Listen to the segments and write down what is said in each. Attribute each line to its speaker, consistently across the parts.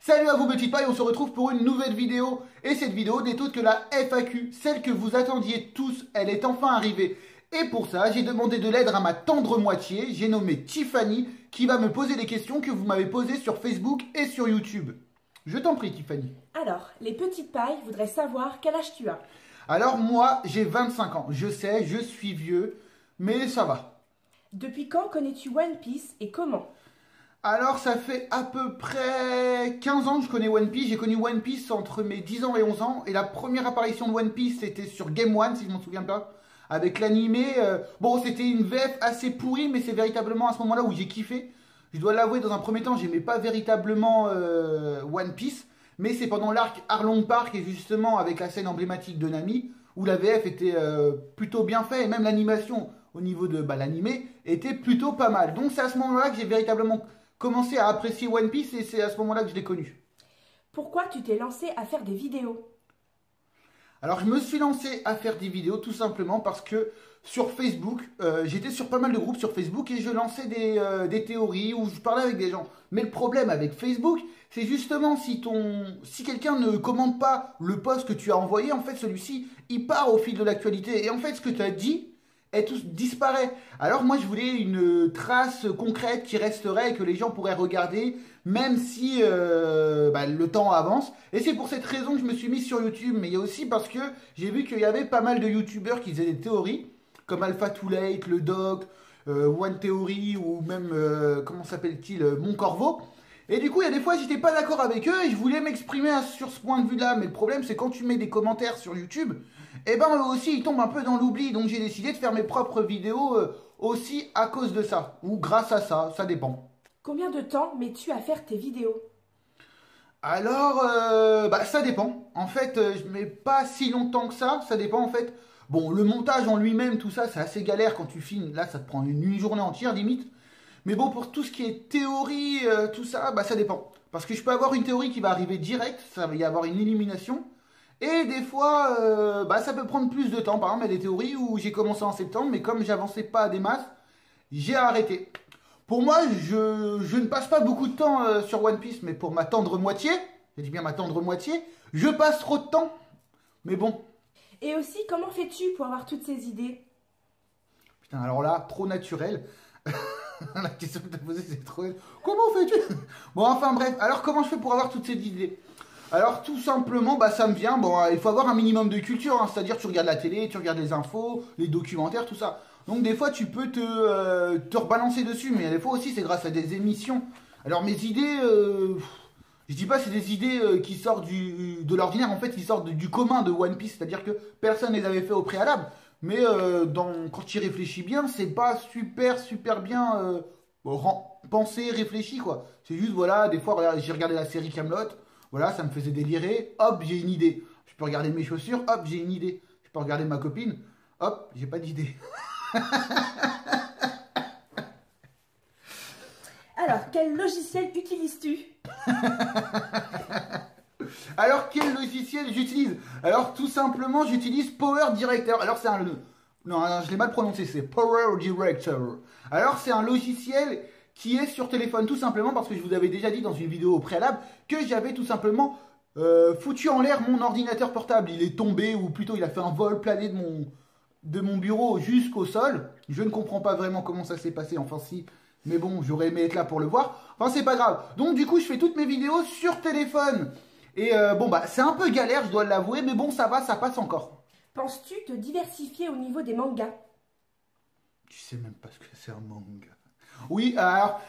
Speaker 1: Salut à vous petites pailles, on se retrouve pour une nouvelle vidéo. Et cette vidéo n'est autre que la FAQ, celle que vous attendiez tous, elle est enfin arrivée. Et pour ça, j'ai demandé de l'aide à ma tendre moitié, j'ai nommé Tiffany, qui va me poser les questions que vous m'avez posées sur Facebook et sur YouTube. Je t'en prie Tiffany.
Speaker 2: Alors, les petites pailles voudraient savoir quel âge tu as.
Speaker 1: Alors moi, j'ai 25 ans, je sais, je suis vieux, mais ça va.
Speaker 2: Depuis quand connais-tu One Piece et comment?
Speaker 1: Alors ça fait à peu près 15 ans que je connais One Piece. J'ai connu One Piece entre mes 10 ans et 11 ans. Et la première apparition de One Piece, c'était sur Game One, si je m'en souviens pas. Avec l'animé. Bon, c'était une VF assez pourrie, mais c'est véritablement à ce moment-là où j'ai kiffé. Je dois l'avouer, dans un premier temps, j'aimais pas véritablement One Piece. Mais c'est pendant l'arc Arlong Park, et justement avec la scène emblématique de Nami, où la VF était plutôt bien faite. Et même l'animation, au niveau de l'animé, était plutôt pas mal. Donc c'est à ce moment-là que j'ai véritablement commencé à apprécier One Piece, et c'est à ce moment-là que je l'ai connu.
Speaker 2: Pourquoi tu t'es lancé à faire des vidéos?
Speaker 1: Alors je me suis lancé à faire des vidéos tout simplement parce que sur Facebook, j'étais sur pas mal de groupes sur Facebook et je lançais des théories où je parlais avec des gens. Mais le problème avec Facebook, c'est justement si quelqu'un ne commente pas le post que tu as envoyé, en fait celui-ci, il part au fil de l'actualité. Et en fait ce que tu as dit, tout disparaît. Alors moi je voulais une trace concrète qui resterait et que les gens pourraient regarder même si le temps avance. Et c'est pour cette raison que je me suis mis sur YouTube. Mais il y a aussi parce que j'ai vu qu'il y avait pas mal de youtubeurs qui faisaient des théories comme Alpha Too Late, le Doc, One Theory ou même comment s'appelle-t-il, Mon Corvo. Et du coup, il y a des fois, j'étais pas d'accord avec eux et je voulais m'exprimer sur ce point de vue-là. Mais le problème, c'est quand tu mets des commentaires sur YouTube, eh ben eux aussi, ils tombent un peu dans l'oubli. Donc j'ai décidé de faire mes propres vidéos aussi à cause de ça. Ou grâce à ça, ça dépend.
Speaker 2: Combien de temps mets-tu à faire tes vidéos?
Speaker 1: Alors, ça dépend. En fait, je mets pas si longtemps que ça dépend en fait. Bon, le montage en lui-même, tout ça, c'est assez galère quand tu filmes. Là, ça te prend une journée entière, limite. Mais bon, pour tout ce qui est théorie, tout ça, ça dépend. Parce que je peux avoir une théorie qui va arriver direct, ça va y avoir une élimination. Et des fois, ça peut prendre plus de temps. Par exemple, il y a des théories où j'ai commencé en septembre, mais comme j'avançais pas à des masses, j'ai arrêté. Pour moi, je ne passe pas beaucoup de temps sur One Piece, mais pour ma tendre moitié, j'ai dit bien ma tendre moitié, je passe trop de temps. Mais bon.
Speaker 2: Et aussi, comment fais-tu pour avoir toutes ces idées?
Speaker 1: Putain, alors là, trop naturel. La question que tu as posée, c'est trop... Comment fais-tu? Bon, enfin bref, alors comment je fais pour avoir toutes ces idées? Alors tout simplement, ça me vient, il faut avoir un minimum de culture, hein, c'est-à-dire tu regardes la télé, tu regardes les infos, les documentaires, tout ça. Donc des fois tu peux te rebalancer dessus, mais des fois aussi c'est grâce à des émissions. Alors mes idées, je dis pas c'est des idées qui sortent de l'ordinaire, en fait ils sortent du commun de One Piece, c'est-à-dire que personne ne les avait fait au préalable. Mais quand tu y réfléchis bien, c'est pas super bien pensé, réfléchi quoi. C'est juste voilà, des fois j'ai regardé la série Camelot. Voilà, ça me faisait délirer, hop, j'ai une idée. Je peux regarder mes chaussures, hop, j'ai une idée. Je peux regarder ma copine, hop, j'ai pas d'idée.
Speaker 2: Alors, quel logiciel utilises-tu?
Speaker 1: Alors, quel logiciel j'utilise? Alors, tout simplement, j'utilise Power Director. Alors, c'est un... Non, je l'ai mal prononcé, c'est Power Director. Alors, c'est un logiciel qui est sur téléphone, tout simplement parce que je vous avais déjà dit dans une vidéo au préalable que j'avais tout simplement foutu en l'air mon ordinateur portable. Il est tombé, ou plutôt il a fait un vol plané de mon bureau jusqu'au sol. Je ne comprends pas vraiment comment ça s'est passé, enfin si, mais bon, j'aurais aimé être là pour le voir. Enfin, c'est pas grave. Donc du coup, je fais toutes mes vidéos sur téléphone. Et c'est un peu galère, je dois l'avouer, mais bon, ça va, ça passe encore.
Speaker 2: Penses-tu te diversifier au niveau des mangas?
Speaker 1: Tu sais même pas ce que c'est un manga. Oui, alors...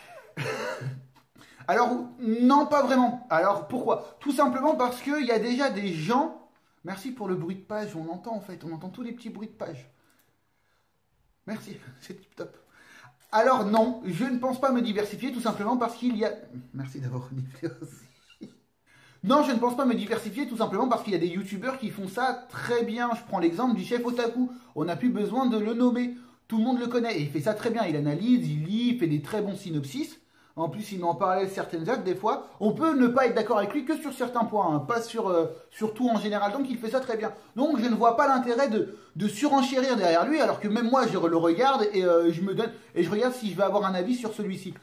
Speaker 1: alors, non, pas vraiment. Alors, pourquoi? Tout simplement parce qu'il y a déjà des gens... Merci pour le bruit de page, on entend en fait, on entend tous les petits bruits de page. Merci, c'est tip top. Alors non, je ne pense pas me diversifier, tout simplement parce qu'il y a... Merci d'avoir reniflé aussi. Non, je ne pense pas me diversifier, tout simplement parce qu'il y a des youtubeurs qui font ça très bien. Je prends l'exemple du chef Otaku, on n'a plus besoin de le nommer. Tout le monde le connaît et il fait ça très bien. Il analyse, il lit, il fait des très bons synopsis. En plus, il m'en parlait certaines actes des fois. On peut ne pas être d'accord avec lui que sur certains points, hein, pas sur tout en général. Donc, il fait ça très bien. Donc, je ne vois pas l'intérêt de surenchérir derrière lui, alors que même moi, je le regarde et je regarde si je vais avoir un avis sur celui-ci.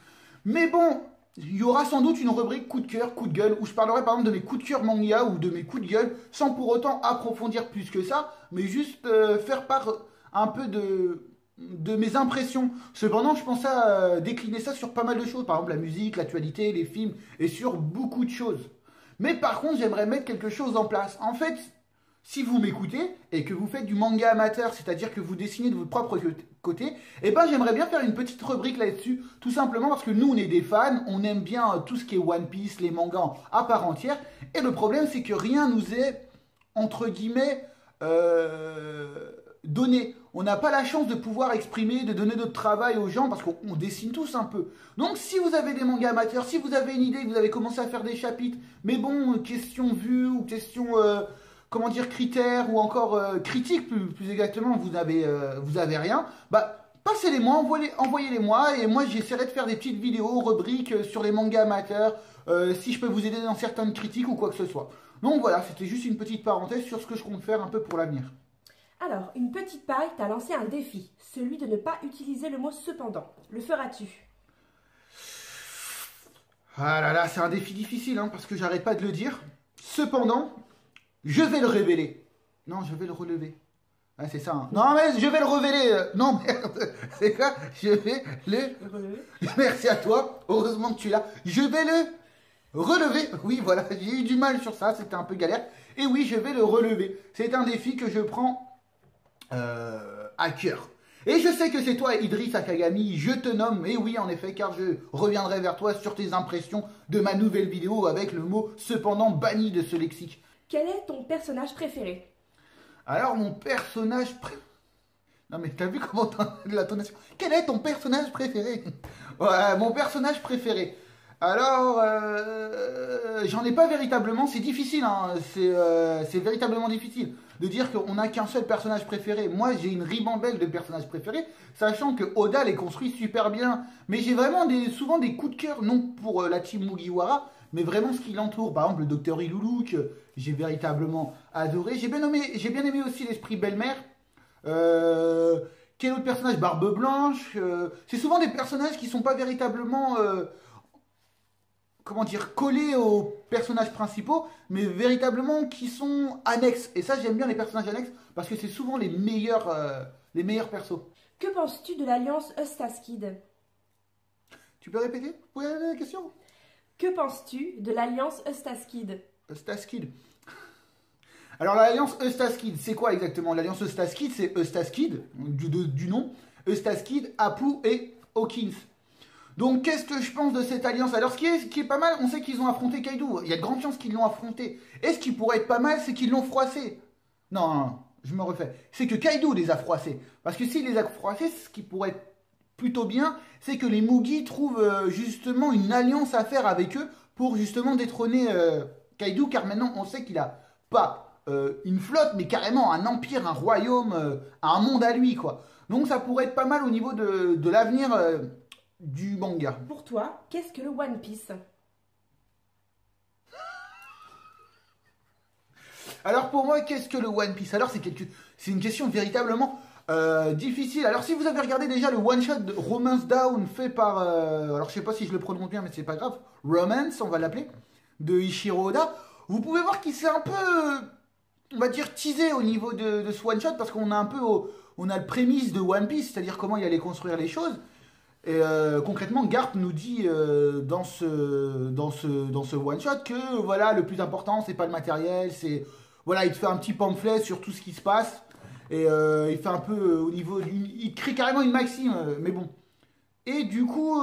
Speaker 1: Mais bon, il y aura sans doute une rubrique coup de cœur, coup de gueule, où je parlerai par exemple de mes coups de cœur manga ou de mes coups de gueule, sans pour autant approfondir plus que ça, mais juste faire part un peu de mes impressions. Cependant, je pense à décliner ça sur pas mal de choses, par exemple la musique, l'actualité, les films, et sur beaucoup de choses. Mais par contre, j'aimerais mettre quelque chose en place. En fait, si vous m'écoutez et que vous faites du manga amateur, c'est-à-dire que vous dessinez de votre propre côté, eh ben j'aimerais bien faire une petite rubrique là-dessus, tout simplement parce que nous on est des fans, on aime bien tout ce qui est One Piece, les mangas à part entière, et le problème c'est que rien nous est, entre guillemets, donné. On n'a pas la chance de pouvoir exprimer, de donner notre travail aux gens parce qu'on dessine tous un peu. Donc si vous avez des mangas amateurs, si vous avez une idée, que vous avez commencé à faire des chapitres, mais bon, question vue ou question... comment dire, critères ou encore critiques, plus exactement, vous avez rien, bah, passez-les-moi, envoyez-les-moi, et moi j'essaierai de faire des petites vidéos, rubriques sur les mangas amateurs, si je peux vous aider dans certaines critiques ou quoi que ce soit. Donc voilà, c'était juste une petite parenthèse sur ce que je compte faire un peu pour l'avenir.
Speaker 2: Alors, une petite paille t'a lancé un défi, celui de ne pas utiliser le mot cependant. Le feras-tu?
Speaker 1: Ah là là, c'est un défi difficile, hein, parce que j'arrête pas de le dire. Cependant... je vais le révéler. Non, je vais le relever. Ah, c'est ça. Hein. Non, mais je vais le révéler. Non, merde. C'est quoi? Je vais le... Merci à toi. Heureusement que tu es là. Je vais le relever. Oui, voilà. J'ai eu du mal sur ça. C'était un peu galère. Et oui, je vais le relever. C'est un défi que je prends à cœur. Et je sais que c'est toi, Idriss Akagami, je te nomme, et oui, en effet, car je reviendrai vers toi sur tes impressions de ma nouvelle vidéo avec le mot « cependant » banni de ce lexique.
Speaker 2: Quel est ton personnage préféré?
Speaker 1: Alors, mon personnage Non, mais t'as vu comment t'as de la tonation? Quel est ton personnage préféré? Ouais, mon personnage préféré. Alors, j'en ai pas véritablement, c'est difficile, hein. C'est véritablement difficile de dire qu'on n'a qu'un seul personnage préféré. Moi, j'ai une ribambelle de personnages préférés, sachant que Oda les construit super bien. Mais j'ai vraiment souvent des coups de cœur, non pour la team Mugiwara, mais vraiment ce qui l'entoure. Par exemple, le docteur Ilulu, que j'ai véritablement adoré. J'ai bien aimé aussi l'esprit belle-mère. Quel autre personnage? Barbe Blanche. C'est souvent des personnages qui sont pas véritablement... comment dire, collés aux personnages principaux, mais véritablement qui sont annexes. Et ça, j'aime bien les personnages annexes, parce que c'est souvent les meilleurs persos.
Speaker 2: Que penses-tu de l'alliance Eustace-Kid?
Speaker 1: Tu peux répéter? Vous pouvez la question?
Speaker 2: Que penses-tu de l'alliance Eustace-Kid?
Speaker 1: Eustace-Kid. Alors l'alliance Eustace-Kid, c'est quoi exactement? L'alliance Eustace-Kid, c'est Eustace-Kid, du nom, Eustace-Kid, Apu et Hawkins. Donc qu'est-ce que je pense de cette alliance? Alors ce qui est pas mal, on sait qu'ils ont affronté Kaido. Il y a de grandes chances qu'ils l'ont affronté. Et ce qui pourrait être pas mal, c'est qu'ils l'ont froissé. Non, je me refais. C'est que Kaido les a froissés. Parce que s'il les a froissés, ce qui pourrait être plutôt bien, c'est que les Mugi trouvent justement une alliance à faire avec eux pour justement détrôner Kaido. Car maintenant, on sait qu'il a pas une flotte, mais carrément un empire, un royaume, un monde à lui, quoi. Donc ça pourrait être pas mal au niveau de l'avenir... du manga.
Speaker 2: Pour toi, qu'est-ce que le One Piece?
Speaker 1: Alors pour moi, qu'est-ce que le One Piece? Alors c'est une question véritablement difficile. Alors si vous avez regardé déjà le one-shot de Romance Down fait par... alors je sais pas si je le prononce bien, mais c'est pas grave. Romance, on va l'appeler, de Ichiro Oda. Vous pouvez voir qu'il s'est un peu... on va dire teasé au niveau de ce one-shot, parce qu'on a un peu... on a le prémisse de One Piece, c'est-à-dire comment il allait construire les choses. Et concrètement, Garp nous dit dans ce one shot que voilà, le plus important c'est pas le matériel, c'est voilà, il te fait un petit pamphlet sur tout ce qui se passe et il fait un peu au niveau il crée carrément une maxime, mais bon. Et du coup,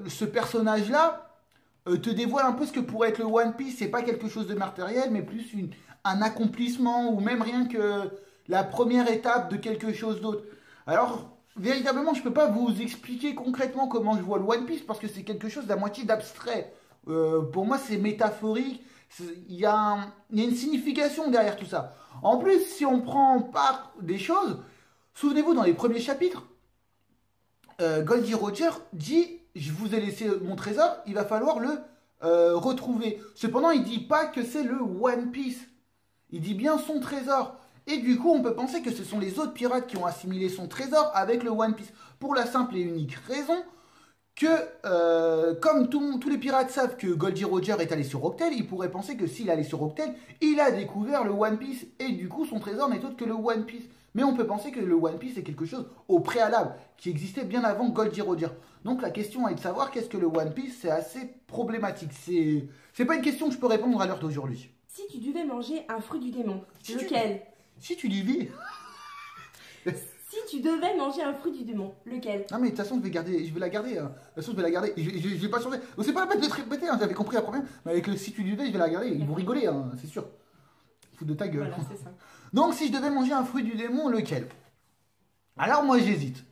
Speaker 1: ce personnage là te dévoile un peu ce que pourrait être le One Piece. C'est pas quelque chose de matériel, mais plus un accomplissement ou même rien que la première étape de quelque chose d'autre. Alors véritablement, je ne peux pas vous expliquer concrètement comment je vois le One Piece parce que c'est quelque chose d'à moitié d'abstrait. Pour moi, c'est métaphorique. Il y a une signification derrière tout ça. En plus, si on prend part des choses, souvenez-vous, dans les premiers chapitres, Goldie Roger dit « Je vous ai laissé mon trésor, il va falloir le retrouver. » Cependant, il ne dit pas que c'est le One Piece. Il dit bien son trésor. Et du coup, on peut penser que ce sont les autres pirates qui ont assimilé son trésor avec le One Piece. Pour la simple et unique raison que, comme tous les pirates savent que Goldie Roger est allé sur Octel, ils pourraient penser que s'il allait sur Octel, il a découvert le One Piece, et du coup son trésor n'est autre que le One Piece. Mais on peut penser que le One Piece est quelque chose au préalable, qui existait bien avant Goldie Roger. Donc la question est de savoir qu'est-ce que le One Piece, c'est assez problématique. C'est pas une question que je peux répondre à l'heure d'aujourd'hui.
Speaker 2: Si tu devais manger un fruit du démon,
Speaker 1: Si
Speaker 2: lequel?
Speaker 1: Si tu dis oui.
Speaker 2: Si tu devais manger un fruit du démon, lequel?
Speaker 1: Non mais de toute façon je vais la garder. Hein. De toute façon je vais la garder. Je vais pas changer. C'est pas la peine de te répéter, hein. J'avais compris la première. Mais avec le si tu dis je vais la garder. Ils vont rigoler, hein, c'est sûr. Fous de ta gueule.
Speaker 2: Voilà, c'est ça.
Speaker 1: Donc si je devais manger un fruit du démon, lequel? Alors moi j'hésite.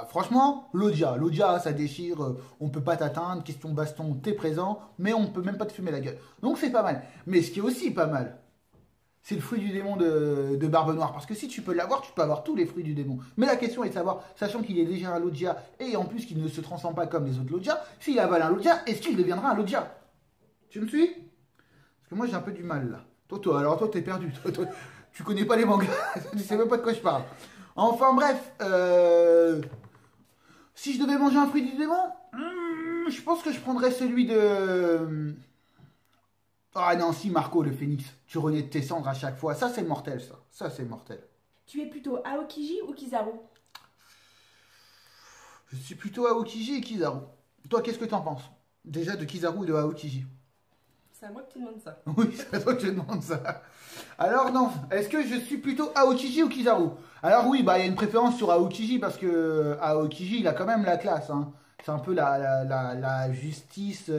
Speaker 1: Franchement, Lodia. Lodia, ça déchire, on peut pas t'atteindre, question baston, t'es présent, mais on peut même pas te fumer la gueule. Donc c'est pas mal. Mais ce qui est aussi pas mal, c'est le fruit du démon de Barbe Noire. Parce que si tu peux l'avoir, tu peux avoir tous les fruits du démon. Mais la question est de savoir, sachant qu'il est déjà un Logia, et en plus qu'il ne se transforme pas comme les autres Logia, s'il avale un Logia, est-ce qu'il deviendra un Logia? Tu me suis? Parce que moi j'ai un peu du mal là. Alors toi t'es perdu. Toi, tu connais pas les mangas, tu sais même pas de quoi je parle. Enfin bref, si je devais manger un fruit du démon, je pense que je prendrais celui de... Ah non, si Marco le phénix, tu renais de tes cendres à chaque fois, ça c'est mortel ça, c'est mortel.
Speaker 2: Tu es plutôt Aokiji ou Kizaru?
Speaker 1: Je suis plutôt Aokiji et Kizaru. Toi qu'est-ce que t'en penses? Déjà de Kizaru et de Aokiji.
Speaker 2: C'est à moi que tu demandes ça.
Speaker 1: Oui, c'est à toi que je demande ça. Alors non, est-ce que je suis plutôt Aokiji ou Kizaru? Alors oui, bah il y a une préférence sur Aokiji parce que Aokiji il a quand même la classe. Hein. C'est un peu la justice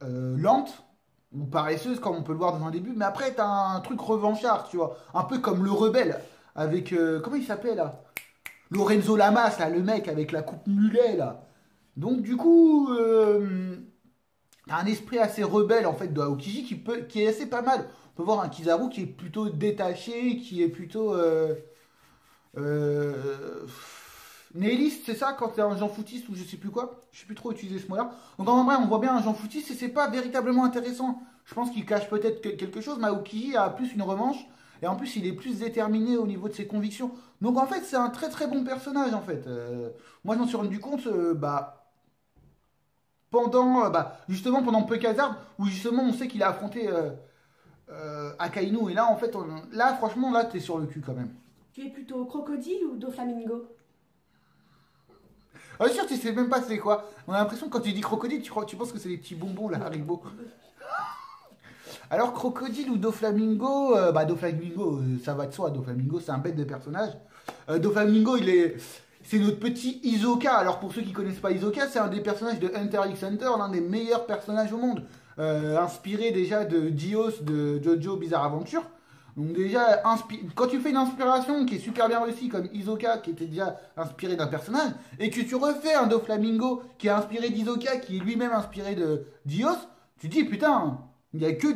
Speaker 1: lente ou paresseuse comme on peut le voir dans un début. Mais après t'as un truc revanchard, tu vois. Un peu comme le rebelle avec... comment il s'appelait là? Lorenzo Lamas, là, le mec avec la coupe mulet là. Donc du coup... T'as un esprit assez rebelle en fait de Aokiji qui est assez pas mal. On peut voir un Kizaru qui est plutôt détaché, qui est plutôt nihiliste, c'est ça, quand t'es un Jean Foutiste ou je sais plus quoi. Je sais plus trop utiliser ce mot-là. Donc en vrai, on voit bien un Jean Foutiste et c'est pas véritablement intéressant. Je pense qu'il cache peut-être quelque chose, mais Aokiji a plus une revanche et en plus il est plus déterminé au niveau de ses convictions. Donc en fait, c'est un très très bon personnage en fait. Moi, je m'en suis rendu compte, justement pendant Pekazard, où justement on sait qu'il a affronté Akainu, et là en fait, là franchement, là t'es sur le cul quand même.
Speaker 2: Tu es plutôt crocodile ou Doflamingo?
Speaker 1: Ah sûr, tu sais même pas c'est quoi. On a l'impression que quand tu dis crocodile, tu penses que c'est des petits bonbons là, Haribo. Alors crocodile ou Doflamingo, Doflamingo, ça va de soi, Doflamingo c'est un bête de personnage. Doflamingo c'est notre petit Hisoka. Alors pour ceux qui connaissent pas Hisoka, c'est un des personnages de Hunter x Hunter, l'un des meilleurs personnages au monde. Inspiré déjà de Dios de Jojo Bizarre Adventure. Donc déjà, quand tu fais une inspiration qui est super bien réussie, comme Hisoka qui était déjà inspiré d'un personnage, et que tu refais un Doflamingo qui est inspiré d'Hisoka, qui est lui-même inspiré de Dios, tu te dis putain, il n'y a que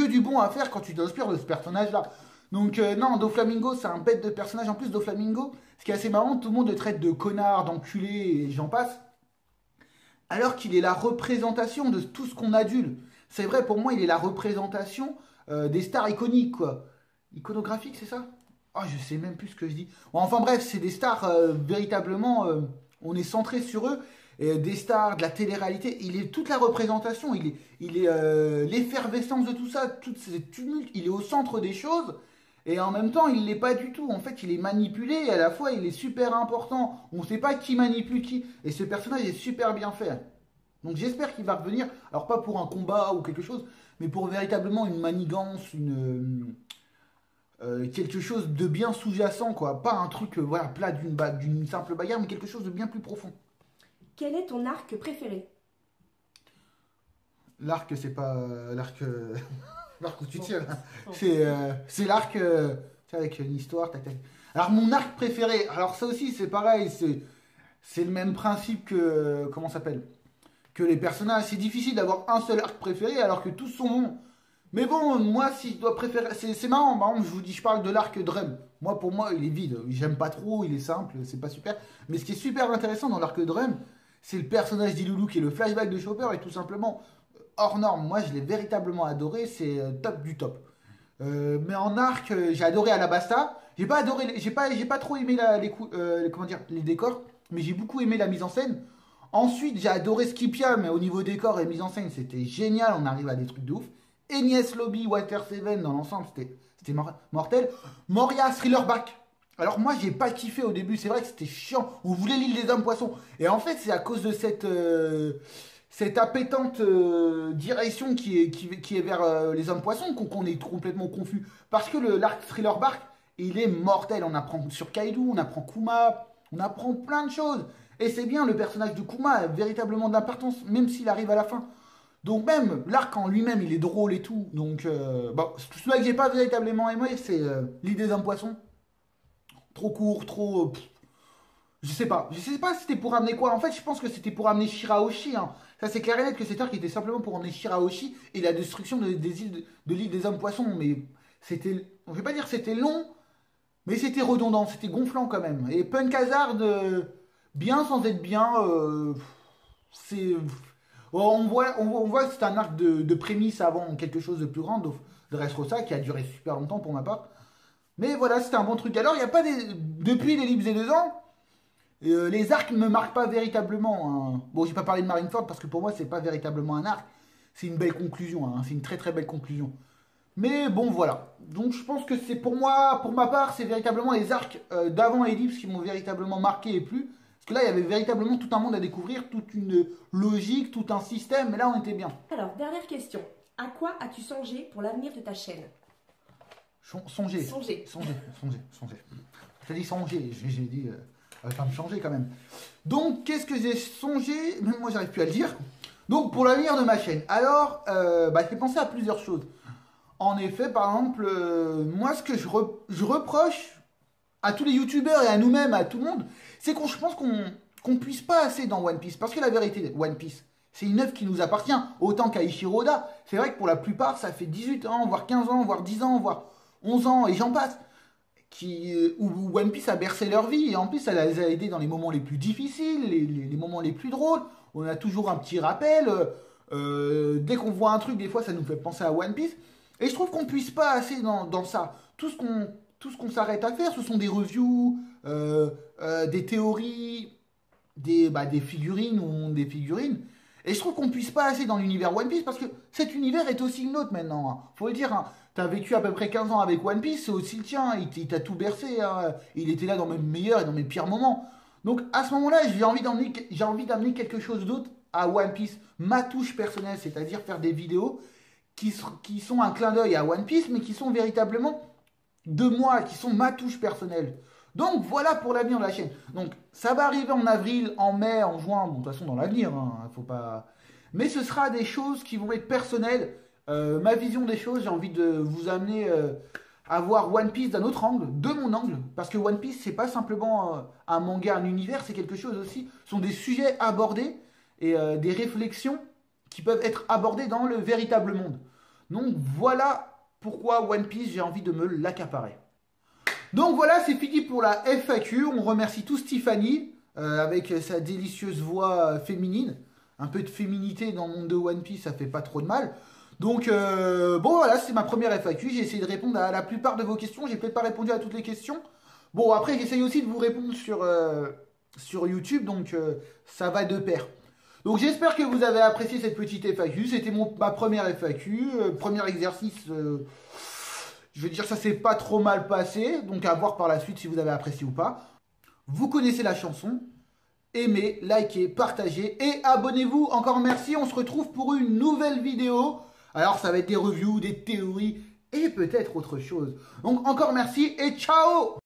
Speaker 1: du bon à faire quand tu t'inspires de ce personnage-là. Donc non, Doflamingo c'est un bête de personnage. En plus Doflamingo, ce qui est assez marrant, tout le monde le traite de connard, d'enculé et j'en passe. Alors qu'il est la représentation de tout ce qu'on adule. C'est vrai, pour moi, il est la représentation des stars iconiques, quoi. Iconographique, c'est ça? Oh, je sais même plus ce que je dis. Bon, enfin bref, c'est des stars véritablement, on est centré sur eux. Des stars, de la télé-réalité, il est toute la représentation, il est l'effervescence de tout ça, tout ces tumultes, il est au centre des choses. Et en même temps, il l'est pas du tout. En fait, il est manipulé et à la fois, il est super important. On ne sait pas qui manipule qui. Et ce personnage est super bien fait. Donc j'espère qu'il va revenir. Alors pas pour un combat ou quelque chose, mais pour véritablement une manigance, quelque chose de bien sous-jacent, quoi. Pas un truc voilà, plat d'une simple bagarre, mais quelque chose de bien plus profond.
Speaker 2: Quel est ton arc préféré?
Speaker 1: L'arc, c'est pas l'arc... l'arc où tu tires. C'est l'arc avec une histoire. Tac, tac. Alors mon arc préféré, alors ça aussi c'est pareil, c'est le même principe que... comment ça s'appelle? Que les personnages. C'est difficile d'avoir un seul arc préféré alors que tous sont bons. Mais bon, moi si je dois préférer... C'est marrant, par exemple, je parle de l'arc Drum. Moi pour moi il est vide, j'aime pas trop, il est simple, c'est pas super. Mais ce qui est super intéressant dans l'arc Drum, c'est le personnage d'Ilulu qui est le flashback de Chopper et tout simplement... hors norme, moi je l'ai véritablement adoré, c'est top du top. Mais en arc, j'ai adoré Alabasta. J'ai pas adoré, j'ai pas trop aimé comment dire, les décors, mais j'ai beaucoup aimé la mise en scène. Ensuite, j'ai adoré Skipia, mais au niveau décor et mise en scène, c'était génial. On arrive à des trucs de ouf. Enies Lobby, Water Seven, dans l'ensemble, c'était mortel. Moria, Thriller Bark. Alors moi, j'ai pas kiffé au début. C'est vrai que c'était chiant. On voulait l'île des hommes poissons. Et en fait, c'est à cause de cette appétante direction qui est vers les hommes poissons qu'on est complètement confus. Parce que l'arc Thriller Bark, il est mortel. On apprend sur Kaido, on apprend Kuma, on apprend plein de choses. Et c'est bien, le personnage de Kuma a véritablement d'importance, même s'il arrive à la fin. Donc même, l'arc en lui-même, il est drôle et tout. Donc, bon, celui que j'ai pas véritablement aimé, c'est l'île des hommes poissons. Trop court, trop... je sais pas si c'était pour amener quoi. En fait, je pense que c'était pour amener Shirahoshi. Hein. Ça, c'est clair et net que cet arc était simplement pour amener Shirahoshi et la destruction de l'île des hommes poissons. Mais c'était... On ne vais pas dire que c'était long, mais c'était redondant, c'était gonflant quand même. Et Punk Hazard, bien sans être bien, c'est... On voit que c'est un arc de prémisse avant quelque chose de plus grand, de Dressrosa, qui a duré super longtemps pour ma part. Mais voilà, c'était un bon truc. Alors, il n'y a pas depuis l'ellipse des 2 ans, les arcs ne me marquent pas véritablement. Hein. Bon, j'ai pas parlé de Marineford parce que pour moi, c'est pas véritablement un arc. C'est une belle conclusion, hein. C'est une très très belle conclusion. Mais bon, voilà. Donc, je pense que c'est pour moi, pour ma part, c'est véritablement les arcs d'avant Ellipse qui m'ont véritablement marqué et plu. Parce que là, il y avait véritablement tout un monde à découvrir, toute une logique, tout un système. Mais là, on était bien.
Speaker 2: Alors, dernière question. À quoi as-tu songé pour l'avenir de ta chaîne?
Speaker 1: Songer. T'as dit songer, j'ai dit, ça me changer quand même. Donc, qu'est-ce que j'ai songé? Même moi, j'arrive plus à le dire. Donc, pour l'avenir de ma chaîne. Alors, j'ai pensé à plusieurs choses. En effet, par exemple, moi, ce que je reproche à tous les youtubeurs et à nous-mêmes, à tout le monde, c'est je pense qu'on puisse pas assez dans One Piece. Parce que la vérité, One Piece, c'est une œuvre qui nous appartient, autant qu'à Eiichiro Oda. C'est vrai que pour la plupart, ça fait 18 ans, voire 15 ans, voire 10 ans, voire 11 ans, et j'en passe, où One Piece a bercé leur vie, et en plus, ça les a aidés dans les moments les plus difficiles, les moments les plus drôles. On a toujours un petit rappel. Dès qu'on voit un truc, des fois, ça nous fait penser à One Piece. Et je trouve qu'on puisse pas assez dans ça. Tout ce qu'on s'arrête à faire, ce sont des reviews, des théories, des figurines ou des figurines. Et je trouve qu'on puisse pas assez dans l'univers One Piece parce que cet univers est aussi le nôtre maintenant. Hein. Faut le dire, hein. T'as vécu à peu près 15 ans avec One Piece, c'est aussi le tien. Il t'a tout bercé. Hein. Il était là dans mes meilleurs et dans mes pires moments. Donc à ce moment-là, j'ai envie d'amener quelque chose d'autre à One Piece. Ma touche personnelle, c'est-à-dire faire des vidéos qui sont un clin d'œil à One Piece, mais qui sont véritablement de moi, qui sont ma touche personnelle. Donc voilà pour l'avenir de la chaîne. Donc ça va arriver en avril, en mai, en juin, bon de toute façon dans l'avenir, hein, faut pas. Mais ce sera des choses qui vont être personnelles. Ma vision des choses, j'ai envie de vous amener à voir One Piece d'un autre angle, de mon angle, parce que One Piece c'est pas simplement un manga, un univers, c'est quelque chose aussi. Ce sont des sujets abordés et des réflexions qui peuvent être abordées dans le véritable monde. Donc voilà pourquoi One Piece j'ai envie de me l'accaparer. Donc voilà, c'est fini pour la FAQ. On remercie tous Tiffany avec sa délicieuse voix féminine. Un peu de féminité dans le monde de One Piece, ça fait pas trop de mal. Donc bon voilà, c'est ma première FAQ. J'ai essayé de répondre à la plupart de vos questions. J'ai peut-être pas répondu à toutes les questions. Bon après, j'essaye aussi de vous répondre sur YouTube, donc ça va de pair. Donc j'espère que vous avez apprécié cette petite FAQ. C'était ma première FAQ, premier exercice. Je veux dire, ça s'est pas trop mal passé, donc à voir par la suite si vous avez apprécié ou pas. Vous connaissez la chanson. Aimez, likez, partagez et abonnez-vous. Encore merci, on se retrouve pour une nouvelle vidéo. Alors ça va être des reviews, des théories et peut-être autre chose. Donc encore merci et ciao!